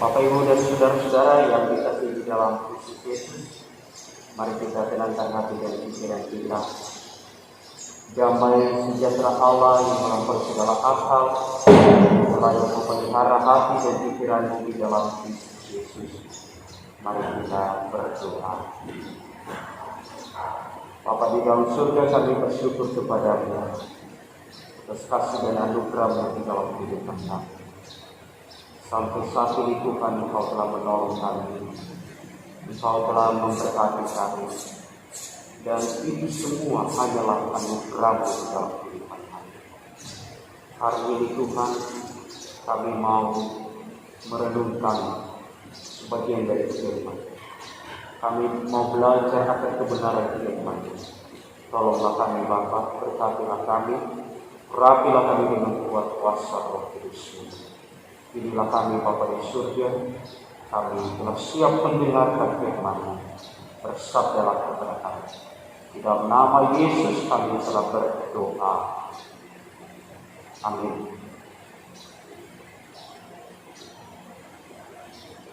Bapak, Ibu, dan saudara-saudara yang dikasihi di dalam Kristus Yesus, mari kita tenangkan hati dan pikiran kita. Damai sejahtera Allah yang melampaui segala akal selalu memelihara hati dan pikiranmu di dalam Kristus Yesus. Mari kita berdoa. Bapa di dalam surga, kami bersyukur kepada-Mu atas kasih dan anugerah-Mu di dalam kehidupan kami. Sampai saat ini Tuhan, Engkau telah menolong kami, Engkau telah memberkati kami, dan itu semua hanyalah anugerah-Mu di dalam kehidupan kami. Hari ini Tuhan, kami mau merenungkan sebagian dari firman. Kami mau belajar akan kebenaran firman. Tolonglah kami Bapa, berkatilah kami, rapilah kami dengan kuat kuasa Roh Kudus-Mu. Inilah kami Bapa di surga, kami telah siap mendengarkan firman-Mu. Bersabdalah kepada kami. Di dalam nama Yesus kami telah berdoa. Amin.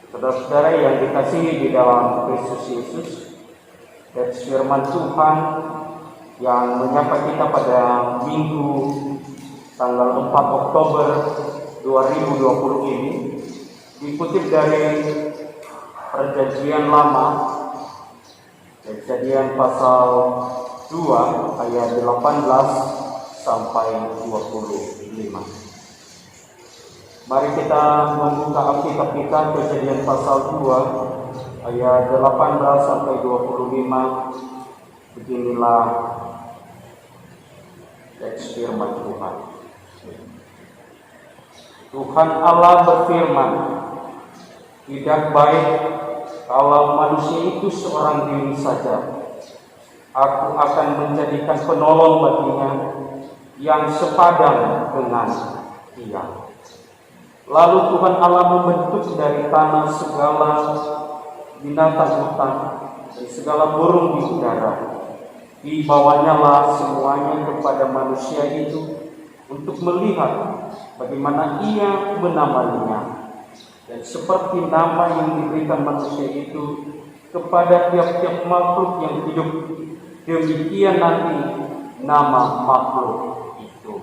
Saudara-saudara yang dikasihi di dalam Kristus Yesus, dan firman Tuhan yang menyapa kita pada Minggu tanggal 4 Oktober 2020 ini dikutip dari Perjanjian Lama, Kejadian pasal 2 ayat 18 sampai 25. Mari kita membuka Alkitab kita, Kejadian pasal 2 ayat 18 sampai 25. Beginilah teks firman Tuhan. Tuhan Allah berfirman, tidak baik kalau manusia itu seorang diri saja. Aku akan menjadikan penolong baginya yang sepadan dengan dia. Lalu Tuhan Allah membentuk dari tanah segala binatang hutan dan segala burung di udara. Dibawanya lah semuanya kepada manusia itu untuk melihat bagaimana ia menamainya. Dan seperti nama yang diberikan manusia itu kepada tiap-tiap makhluk yang hidup, demikian nanti nama makhluk itu.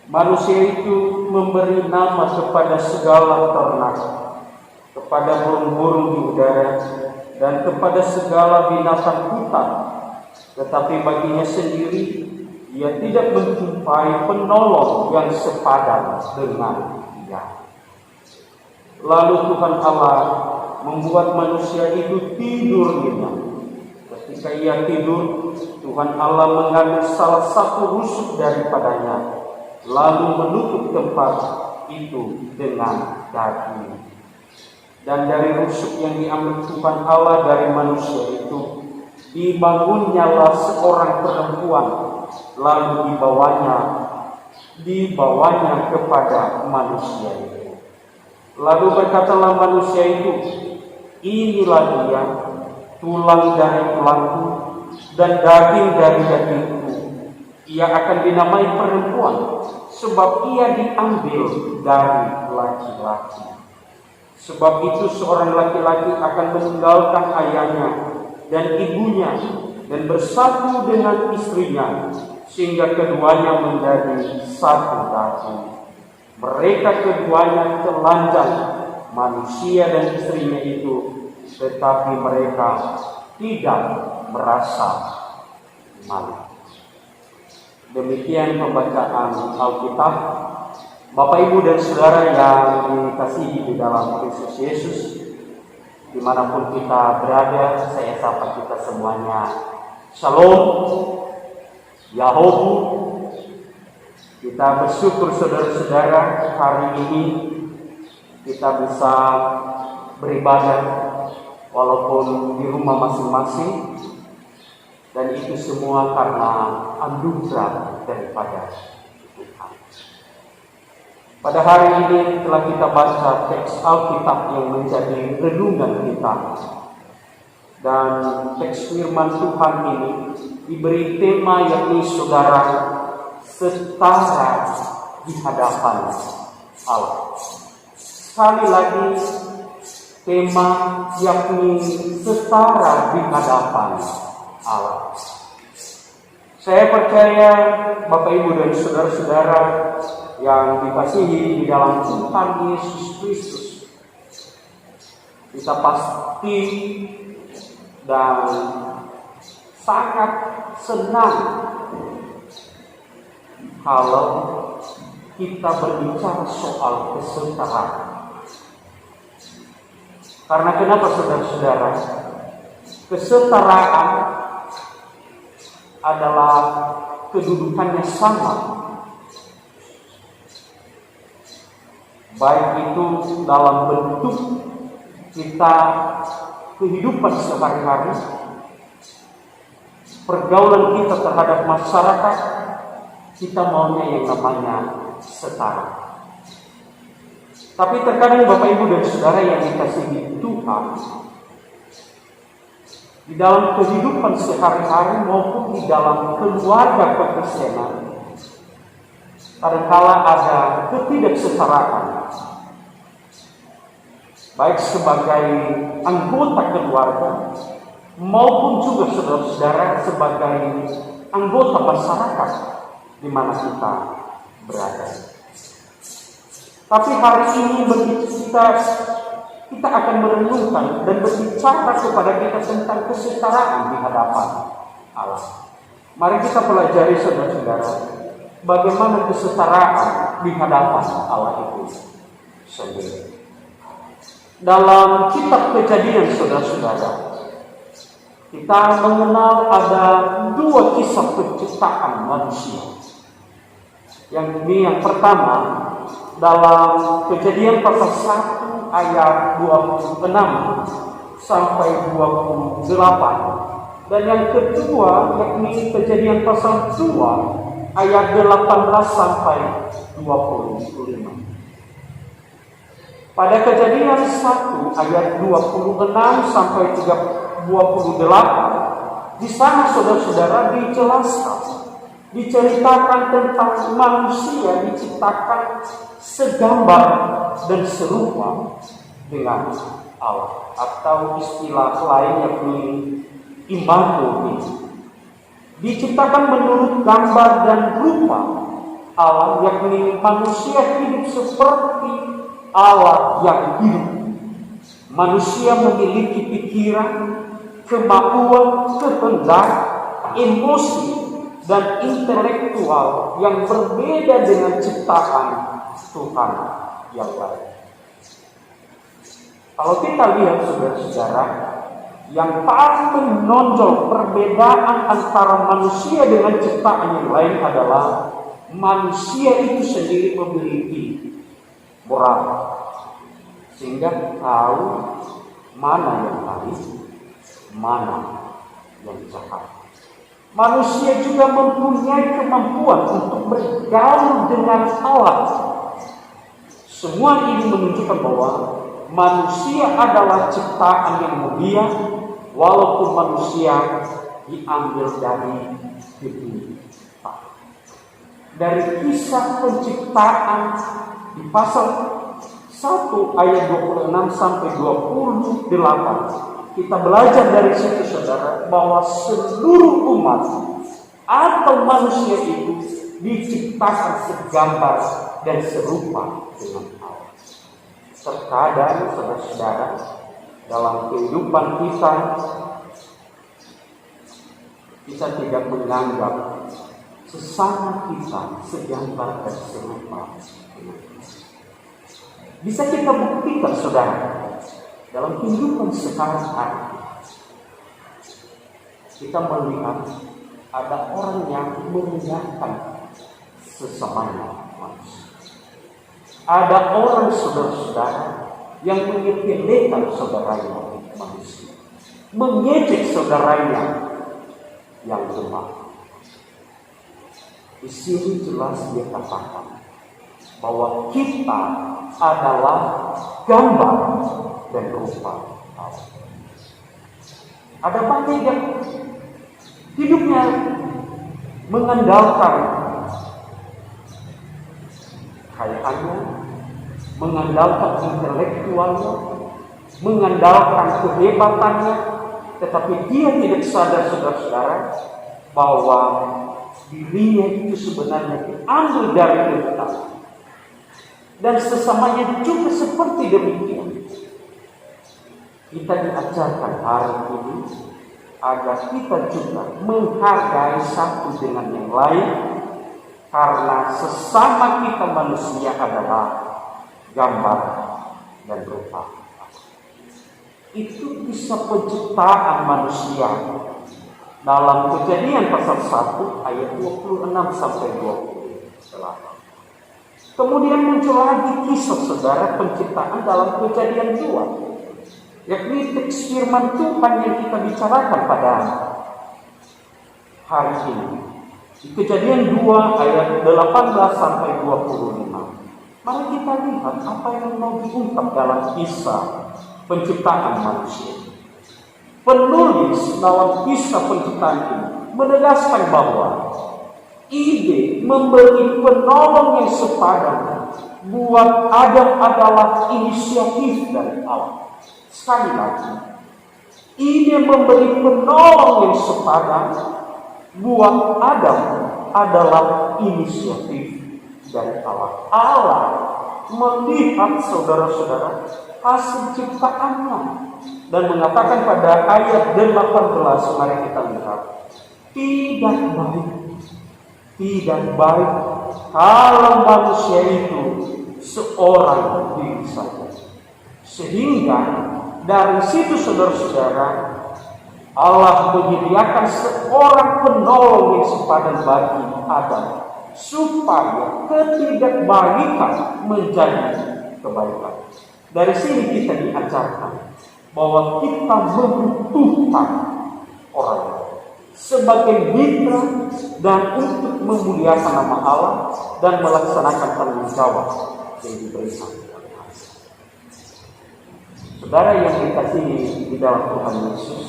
Manusia itu memberi nama kepada segala ternak, kepada burung-burung di udara, dan kepada segala binatang hutan. Tetapi baginya sendiri, ia tidak menjumpai penolong yang sepadan dengan dia. Lalu Tuhan Allah membuat manusia itu tidur nyenyak. Ketika ia tidur, Tuhan Allah mengambil salah satu rusuk daripadanya, lalu menutup tempat itu dengan daging. Dan dari rusuk yang diambil Tuhan Allah dari manusia itu, dibangunnyalah seorang perempuan, lalu dibawanya kepada manusia itu. Lalu berkatalah manusia itu, inilah dia, tulang dari tulangku dan daging dari dagingku. Ia akan dinamai perempuan, sebab ia diambil dari laki-laki. Sebab itu seorang laki-laki akan meninggalkan ayahnya dan ibunya dan bersatu dengan istrinya, sehingga keduanya menjadi satu daging. Mereka keduanya telanjang, manusia dan istrinya itu, tetapi mereka tidak merasa malu. Demikian pembacaan Alkitab. Bapak, Ibu, dan Saudara yang dikasihi di dalam Kristus Yesus, dimanapun kita berada, saya sapa kita semuanya. Shalom, Yahobu. Kita bersyukur saudara-saudara, hari ini kita bisa beribadah walaupun di rumah masing-masing, dan itu semua karena anugerah daripada Tuhan. Pada hari ini telah kita baca teks Alkitab yang menjadi renungan kita, dan teks firman Tuhan ini diberi tema yakni saudara setara di hadapan Allah. Sekali lagi tema yakni setara di hadapan Allah. Saya percaya Bapak, Ibu, dan saudara-saudara yang dikasihi di dalam Tuhan Yesus Kristus, kita pasti dan sangat senang kalau kita berbicara soal kesetaraan. Karena kenapa, saudara-saudara? Kesetaraan adalah kedudukannya sama, baik itu dalam bentuk kita kehidupan sehari-hari, pergaulan kita terhadap masyarakat, kita maunya yang namanya setara. Tapi terkadang Bapak, Ibu, dan Saudara yang dikasihi Tuhan, di dalam kehidupan sehari-hari maupun di dalam keluarga kekristenan, kadangkala ada ketidaksetaraan, baik sebagai anggota keluarga maupun juga saudara-saudara sebagai anggota masyarakat di mana kita berada. Tapi hari ini kita akan merenungkan dan berbicara kepada kita tentang kesetaraan di hadapan Allah. Mari kita pelajari, saudara-saudara, bagaimana kesetaraan di hadapan Allah itu sendiri. Dalam kitab Kejadian, saudara-saudara, kita mengenal ada dua kisah penciptaan manusia. Yang pertama dalam Kejadian pasal 1 ayat 26 sampai 28, dan yang kedua yakni Kejadian pasal 2 ayat 18 sampai 25. Pada Kejadian 1 ayat 26 sampai 28, di sana saudara-saudara diceritakan tentang manusia diciptakan segambar dan serupa dengan Allah, atau istilah lain yakni imago. Diciptakan menurut gambar dan rupa Allah, yakni manusia hidup seperti Allah yang hidup. Manusia memiliki pikiran, kemampuan, kehendak, emosi, dan intelektual yang berbeda dengan ciptaan Tuhan yang lain. Kalau kita lihat, saudara-saudara, yang paling menonjol perbedaan antara manusia dengan ciptaan yang lain adalah manusia itu sendiri memiliki moral. sehingga tahu mana yang baik, mana yang jahat. Manusia juga mempunyai kemampuan untuk bergaul dengan Allah. Semua ini menunjukkan bahwa manusia adalah ciptaan yang mulia, walaupun manusia diambil dari Bapa. Dari kisah penciptaan di pasal 1 ayat 26 sampai 28, kita belajar dari situ saudara bahwa seluruh umat atau manusia itu diciptakan segambar dan serupa dengan Allah. Terkadang saudara-saudara dalam kehidupan kita tidak menganggap sesama kita segambar dan serupa dengan Allah. Bisa kita buktikan saudara dalam kehidupan sekarang hari kita melihat ada orang yang merendahkan sesamanya manusia. Ada orang saudara-saudara yang menyepelekan saudaranya manusia, mengejek saudaranya yang lemah. Di sini jelas dia katakan bahwa kita adalah gambar dan rupa Allah. Ada banyak yang hidupnya mengandalkan kekayaannya, mengandalkan intelektualnya, mengandalkan kehebatannya, tetapi dia tidak sadar saudara-saudara bahwa dirinya itu sebenarnya diambil dari Tuhan. Dan sesamanya juga seperti demikian. Kita diajarkan hari ini agar kita juga menghargai satu dengan yang lain, karena sesama kita manusia adalah gambar dan rupa. Itu kisah penciptaan manusia dalam Kejadian pasal 1 ayat 26 sampai 28. Kemudian muncul lagi kisah saudara penciptaan dalam Kejadian 2, yakni teks firman Tuhan yang kita bicarakan pada hari ini. Di Kejadian 2 ayat 18 sampai 25. Mari kita lihat apa yang mau diungkap dalam kisah penciptaan manusia. Penulis dalam kisah penciptaan ini menegaskan bahwa ide memberi penolong yang sepadan buat Adam adalah inisiatif dari Allah. Sekali lagi, ide memberi penolong yang sepadan buat Adam adalah inisiatif dari Allah. Allah melihat saudara-saudara hasil ciptaannya dan mengatakan pada ayat 18, mari kita lihat, tidak baik kalau manusia itu seorang diri saja. Sehingga dari situ saudara-saudara, Allah menyediakan seorang penolong yang sepadan bagi Adam, supaya ketidakbaikan menjadi kebaikan. Dari sini kita diajarkan bahwa kita membutuhkan orang lain sebagai mitra dan untuk memuliakan nama Allah dan melaksanakan tanggung jawab yang diberikan. Saudara yang dikasihi di dalam Tuhan Yesus,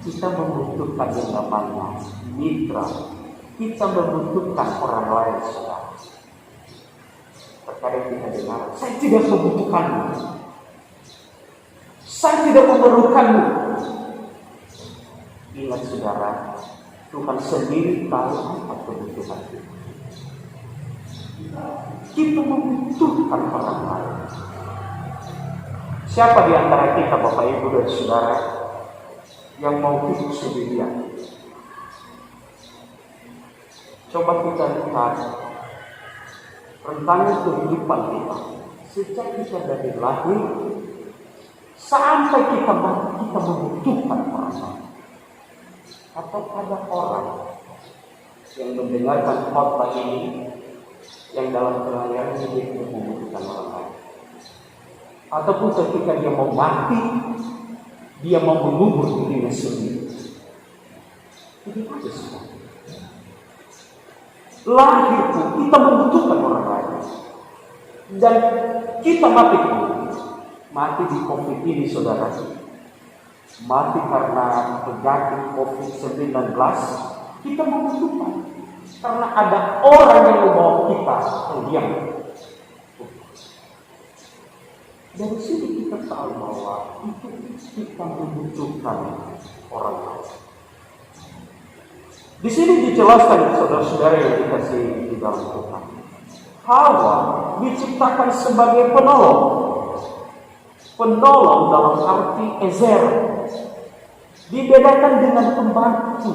kita membutuhkan yang namanya mitra. Kita membutuhkan orang lain, saudara. Terkadang kita dengar, saya tidak membutuhkanmu, saya tidak memerlukanmu. Ingat saudara, Tuhan sendiri tahu apa kebutuhan kita. Kita membutuhkan orang lain. Siapa di antara kita, Bapak Ibu dan Saudara, yang mau hidup sendirian? Coba kita lihat rentangan kehidupan kita sejak kita dari lahir sampai kita membutuhkan orang lain. Atau ada orang yang mendengarkan khotbah ini yang dalam pelayanan dia membutuhkan orang lain. ataupun ketika dia mau mati, dia mau mengubur dirinya sendiri. Jadi ada semua. Lahir pun kita membutuhkan orang lain. Dan kita mati pun, mati di COVID ini saudara, mati karena penyakit COVID-19, kita membutuhkan. Karena ada orang yang membawa kita terdiam. Dari sini kita tahu bahwa itu kita membutuhkan orang lain. Di sini dijelaskan saudara-saudara yang dikasihi di dalam Tuhan. Hawa diciptakan sebagai penolong. Penolong dalam arti ezer. Dibedakan dengan pembantu.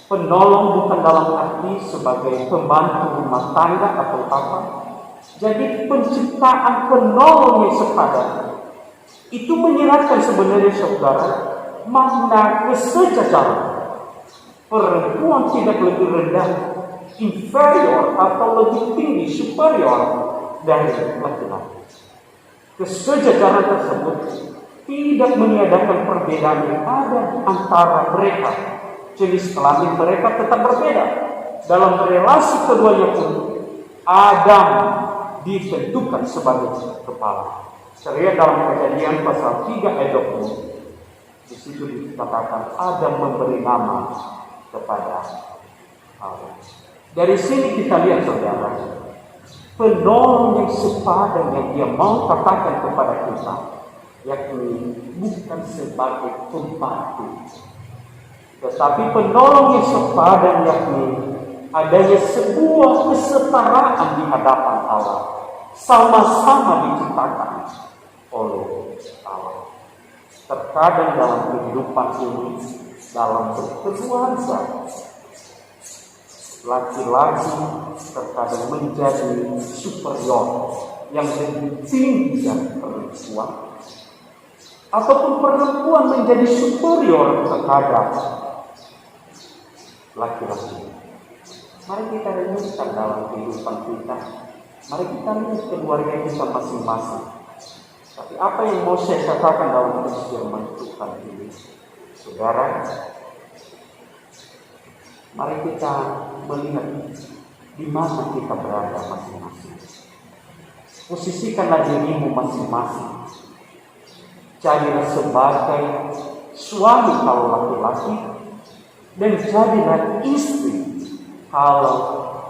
Penolong bukan dalam arti sebagai pembantu rumah tangga atau apa. Jadi penciptaan penolong yang sepadan itu menyeratkan sebenarnya saudara makna kesejajaran. Perempuan tidak lebih rendah, inferior atau lebih tinggi, superior dari laki-laki. Kesejajaran tersebut tidak meniadakan perbedaan yang ada antara mereka. Jenis kelamin mereka tetap berbeda. Dalam relasi keduanya pun Adam ditentukan sebagai kepala. Saya dalam Kejadian pasal 3 ayat 20. Di situ dikatakan Adam memberi nama kepada Hawa. Dari sini kita lihat saudara, penolong yang sepadan yang dia mau katakan kepada kita, yakni bukan sebagai pembantu, tetapi penolong yang sepadan, yakni adanya sebuah kesetaraan di hadapan Allah, sama-sama diciptakan oleh Allah. Terkadang dalam kehidupan ini, dalam berkeluarga, laki-laki terkadang menjadi superior yang lebih tinggi dari perempuan, ataupun perempuan menjadi superior terhadap laki-laki. Mari kita renungkan dalam kehidupan kita. Mari kita lihat keluarga kita masing-masing. Tapi apa yang mau saya katakan dalam firman Tuhan ini, saudara, mari kita melihat di mana kita berada masing-masing. Posisikanlah dirimu masing-masing. Jadilah sebagai suami kalau laki-laki, dan jadilah istri kalau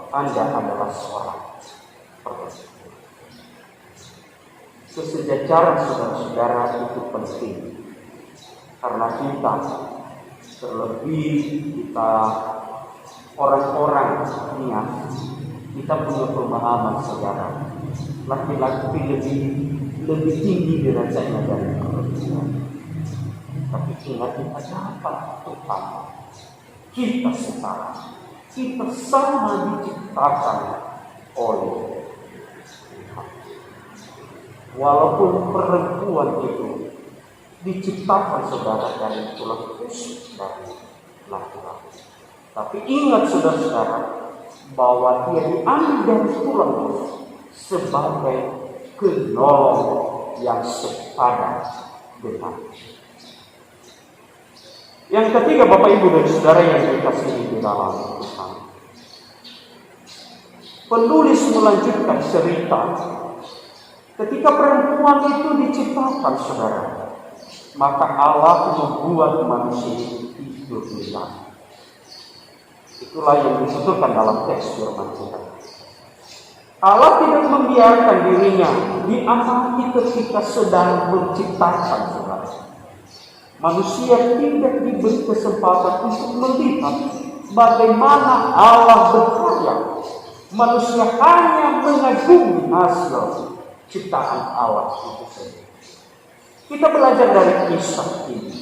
Anda adalah seorang perempuan. Kesejajaran saudara-saudara itu penting, karena kita, terlebih kita orang-orang dunia, kita punya pemahaman saudara, laki-laki lebih tinggi derajatnya dari perempuan. Tapi ingat, kita dapat Tuhan, kita setara, kita sama diciptakan oleh Tuhan. Walaupun perempuan itu diciptakan saudara dari tulang rusuk dari laki-laki, tapi ingat saudara-saudara bahwa dia diambil dari tulang rusuk sebagai penolong yang sepadan dengan. Yang ketiga, Bapak Ibu dan Saudara yang dikasihi di dalam Tuhan, penulis melanjutkan cerita ketika perempuan itu diciptakan saudara, maka Allah membuat manusia hidup lillah. Itulah yang disebutkan dalam teks firman Tuhan. Allah tidak membiarkan dirinya diamati ketika sedang menciptakan saudara. Manusia tidak diberi kesempatan untuk melihat bagaimana Allah bekerja. Manusia hanya mengagumi hasil ciptaan Allah itu saja. Kita belajar dari kisah ini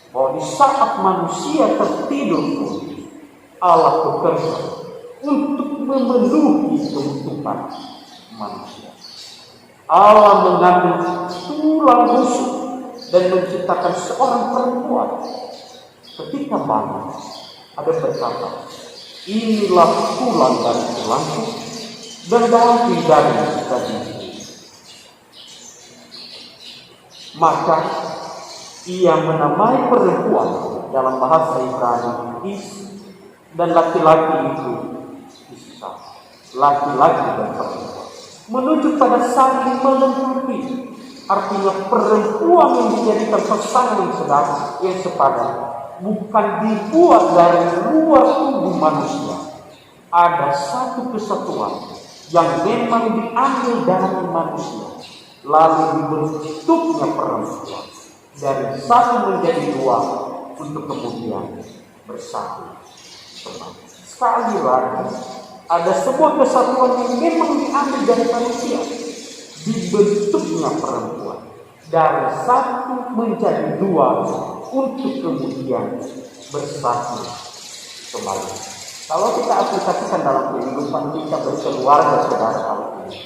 bahwa di saat manusia tertidur pun Allah bekerja untuk memenuhi kebutuhan manusia. Allah mengambil tulang rusuk dan menciptakan seorang perempuan. Ketika bangun, ada berkata, inilah tulang dari tulangku dan daging dari dagingku. Maka ia menamai perempuan dalam bahasa Ibrani is, dan laki-laki itu Isa, laki-laki dan perempuan, menunjuk pada saling melengkapi. Artinya perempuan yang dijadikan pasangan yang sepadan bukan dibuat dari luar tubuh manusia. Ada satu kesatuan yang memang diambil dari manusia, lalu dibentuknya perempuan dari satu menjadi dua untuk kemudian bersatu kembali. Sekali lagi, ada sebuah kesatuan yang memang diambil dari manusia, dibentuknya perempuan dari satu menjadi dua untuk kemudian bersatu kembali. Kalau kita aplikasikan dalam kehidupan kita berkeluarga, saudara, kali ini,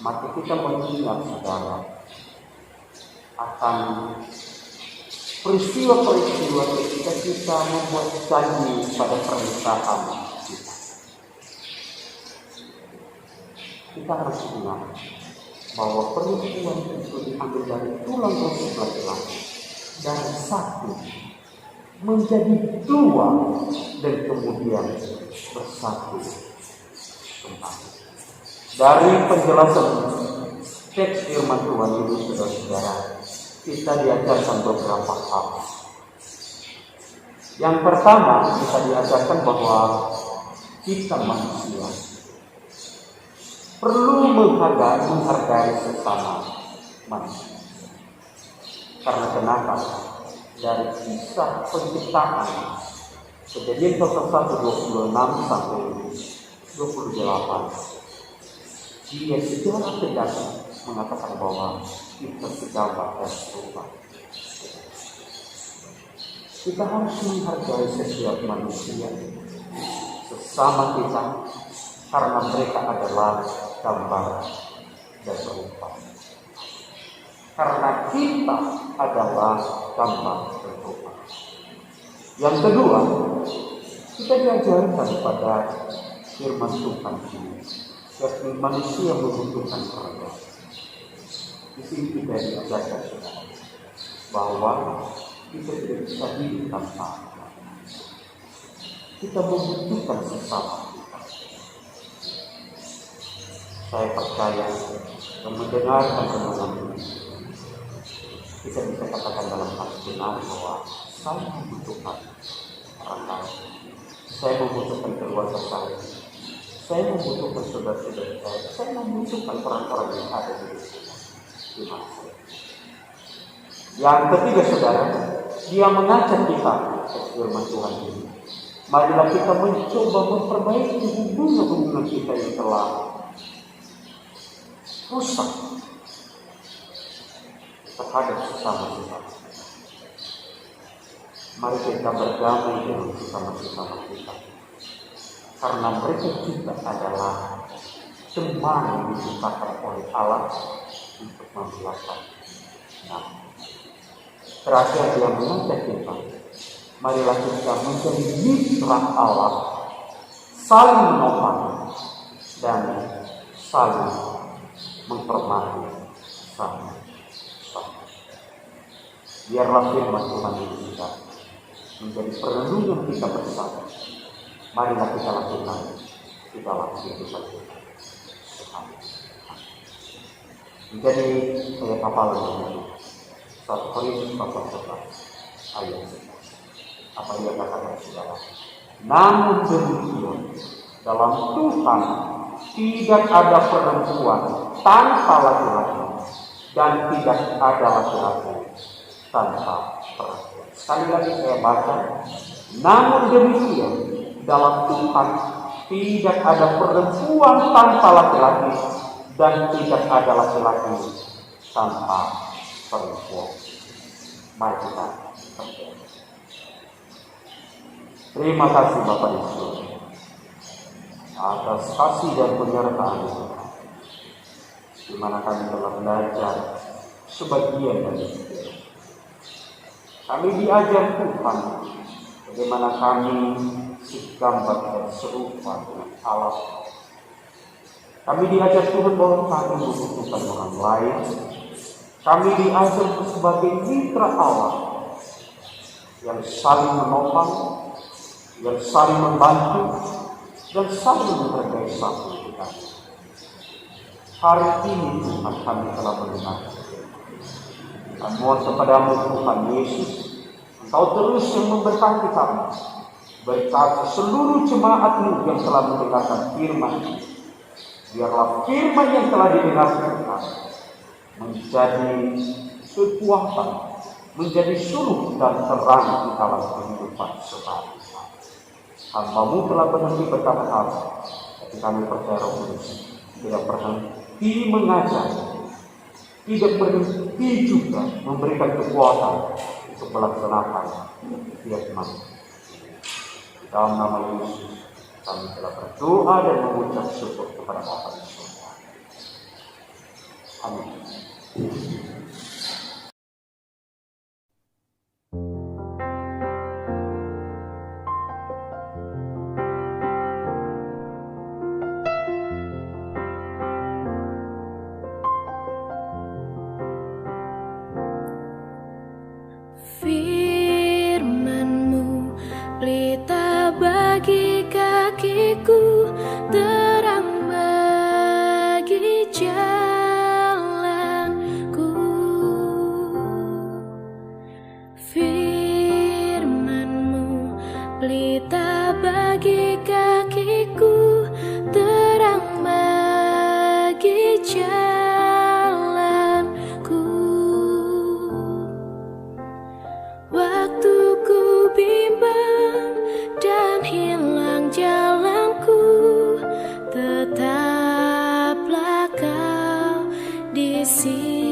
maka kita mengingat, saudara, akan peristiwa-peristiwa ketika kita membuat janji pada pernikahan kita. Kita harus ingat bahwa perempuan itu diambil dari tulang rusuk laki-laki, dari satu menjadi dua dan kemudian bersatu kembali. Dari penjelasan teks firman Tuhan ini, saudara-saudara, kita diajarkan beberapa hal. Yang pertama, kita diajarkan bahwa kita manusia perlu menghargai sesama manusia. Karena kenapa? Dari kisah penciptaan, Kejadian pasal 1 26 sampai 28, dia secara tegas mengatakan bahwa kita segambar dan serupa. Kita harus menghargai setiap manusia sesama kita, karena mereka adalah gambar dan serupa. Karena kita adalah gambar dan serupa. Yang kedua, kita diajarkan pada firman Tuhan ini, bahwa manusia membutuhkan keluarga. Di sini kita diajarkan bahwa kita tidak bisa hidup tanpa keluarga. Kita membutuhkan sesama kita. Saya percaya dan mendengarkan renungan ini, kita bisa katakan dalam hati benar bahwa saya membutuhkan orang lain. Saya membutuhkan keluarga saya membutuhkan saudara-saudara saya membutuhkan orang-orang yang ada di hidup saya. Yang ketiga, saudara, dia mengajak kita, firman Tuhan ini, marilah kita mencoba memperbaiki hubungan kita yang telah rusak terhadap sesama. Mari kita berdamai dengan sesama kita, karena mereka juga adalah teman yang diciptakan oleh Allah untuk memulakan nama. Terakhir, dia mengajak kita, marilah kita menjadi mitra Allah, saling menopang dan saling menghormati sama. Biarlah firman Tuhan ini kita menjadi perenungan kita bersama. Marilah kita lakukan di dalam kehidupan kita. Menjadi ayat hafalan ini 1 Korintus 14 ayat 11. Apa dia katakan, saudara? Namun demikian, dalam Tuhan tidak ada perempuan tanpa laki-laki, dan tidak ada laki-laki tanpa perempuan. Sekali lagi saya baca, namun demikian, dalam Tuhan tidak ada perempuan tanpa laki-laki, dan tidak ada laki-laki tanpa perempuan. Mari kita berdoa. Terima kasih Bapak Ibu atas kasih dan penyertaan di mana kami telah belajar sebagian dari itu. Kami diajar Tuhan bagaimana kami segambar dan serupa dengan Allah. Kami diajar Tuhan bahwa kami membutuhkan orang lain. Kami diajar sebagai mitra Allah yang saling menopang, yang saling membantu, dan saling menghargai satu sama lain. Hari ini Tuhan kami telah mendengar. Kami mohon kepadamu Tuhan Yesus, Engkau terus yang memberkati kami. Berkati seluruh jemaat-Mu yang telah mendengarkan firman. Biarlah firman yang telah didengarkan kami menjadi kekuatan, menjadi suluh dan terang di dalam kehidupan sehari-hari. Hamba-Mu telah berhenti berkata-kata, tapi kami percaya Roh Kudus tidak berhenti mengajar, tidak berhenti juga memberikan kekuatan untuk melaksanakan firman. Dalam nama Yesus kami telah berdoa dan mengucap syukur kepada Bapa di surga. Amin. Firman-Mu pelita bagi kakiku, terang bagi jalanku. Firman-Mu pelita bagi kakiku, terang bagi jalanku. Waktu ku bimbang dan hilang jalanku, tetaplah Kau di sisiku.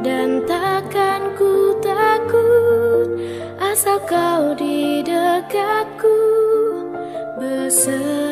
Dan takkan ku takut asal Kau di dekatku beserta.